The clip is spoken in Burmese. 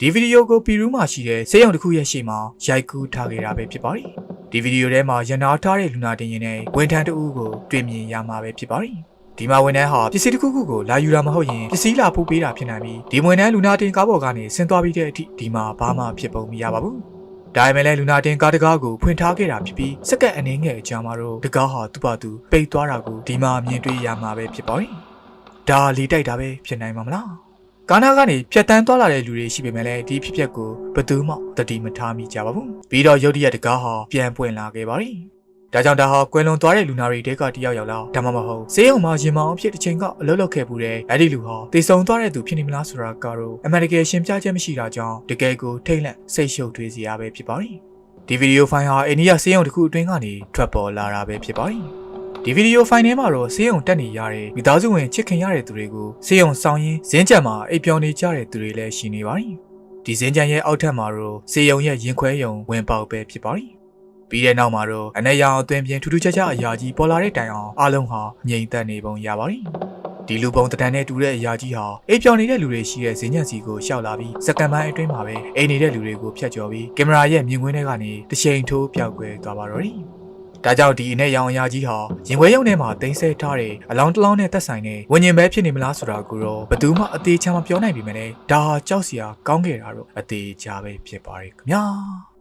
ဒီဗီဒီယိုကိုပီရူးမှာရှိတဲ့ဆေးရုံတစ်ခုရဲ့ရှေ့မှာရိုက်ကူးထားခဲ့တာပဲဖြစ်ပါတယ်ဒီဗီဒီယိုထဲမှာရနာထားတဲ့လူနာတင်ရင်နဲ့ဝန်ထမ်းတဦးကိုတွေ့မြင်ရမှာပဲဖြစ်ပါတယ်ဒီမှာဝန်ထမ်းဟာပစ္စည်းတစ်ခုခုကိုလာယူတာမဟုတ်ရင်ပစ္စည်းလာပို့ပေးတာဖြစ်နိုင်ပြီးဒီဝန်ထမ်းလူနာတင်ကားပေါ်ကနေဆင်းသွားပြီးတဲ့အထိဒီမှာဘာမှဖြစ်ပုံမရပါဘူးဒါပေမဲ့လည်းလူနာတင်ကားတကားကိုဖွင့်ထားခဲ့တာဖြစ်ပြီးစက္ကန့်အနည်းငယ်အကြာမှာတော့တကားဟာသူ့ဘာသူပိတ်သွားတာကိုဒီမှာမြင်တွေ့ရမှာပဲဖြစ်ပါတယ်ဒါလီတိုက်တာပဲဖြစ်နိုင်မှာမလားကာနာကနေဖြတ်တန်းသွားလာတဲ့လူတွေရှိပေမဲ့လည်းဒီဖြစ်ပျက်ကိုဘယ်သူမှသတိမထားမိကြပါဘူးပြီးတော့ရုတ်တရက်တကားဟာပြန်ပွင့်လာခဲ့ပါတယ်ဒါကြောင့်ဒါဟာကွယ်လွန်သွားတဲ့လူနာတွေတဲကတယောက်ယောက်လားဒါမှမဟုတ်ဆေးရုံမှာရင်မောင်အဖြစ်တစ်ချိန်ကအလုပ်လုပ်ခဲ့မှုတဲ့အဲ့ဒီလူဟာတည်ဆုံသွားတဲ့သူဖြစ်နေမလားဆိုတာကတော့အမှန်တကယ်ရှင်းပြချက်မရှိတာကြောင့်တကယ်ကိုထိတ်လန့်စိတ်ရှုပ်ထွေးစရာပဲဖြစ်ပါတယ်ဒီဗီဒီယိုဖိုင်ဟာအိန္ဒိယဆေးရုံတစ်ခုအတွင်းကနေထွက်ပေါ်လာတာပဲဖြစ်ပါတယ်ဒီဗီဒီယိုဖိုင်ထဲမှာတော့ဆေးရုံတက်နေရတဲ့မိသားစုဝင်ချစ်ခင်ရတဲ့သူတွေကိုဆေးရုံဆောင်ရင်းဇင်းကြံမှာအိပ်ပျော်နေကြတဲ့သူတွေလည်းရှိနေပါတယ်ဒီဇင်းကြံရဲ့အောက်ထပ်မှာတော့ဆေးရုံရဲ့ရင်ခွဲရုံဝင်ပေါက်ပဲဖြစ်ပါတယ်ပြီးတဲ့နောက်မှာတော့အနေရောင်အသွင်ပြင်ထူးထူးခြားခြားအရာကြီးပေါ်လာတဲ့တိုင်အောင်အားလုံးဟာငြိမ်သက်နေပုံရပါတယ်ဒီလူပုံတံနဲ့တူတဲ့အရာကြီးဟာအိပ်ပျော်နေတဲ့လူတွေရှိတဲ့ဇင်းညံစီကိုရှောက်လာပြီးစက္ကန့်ပိုင်းအတွင်းမှာပဲအိမ်နေတဲ့လူတွေကိုဖျက်ကျော်ပြီးကင်မရာရဲ့မြင်ကွင်းထဲကနေတစ်ချိန်ထိုးပြောက်ကွယ်သွားပါတော့တယ်ဒါကြောင့်ဒီအနေရောင်အရာကြီးဟာရင်ခွဲရုံထဲမှာတင်ဆက်ထားတဲ့အလောင်းတလောင်းနဲ့သက်ဆိုင်တဲ့ဝิญဉ်ပဲဖြစ်နေမလားဆိုတာကိုတော့ဘယ်သူမှအသေးချာမပြောနိုင်ပေမဲ့ဒါဟာကြောက်စရာကောင်းခဲ့တာတော့အသေးချာပဲဖြစ်ပါရဲ့ခင်ဗျာ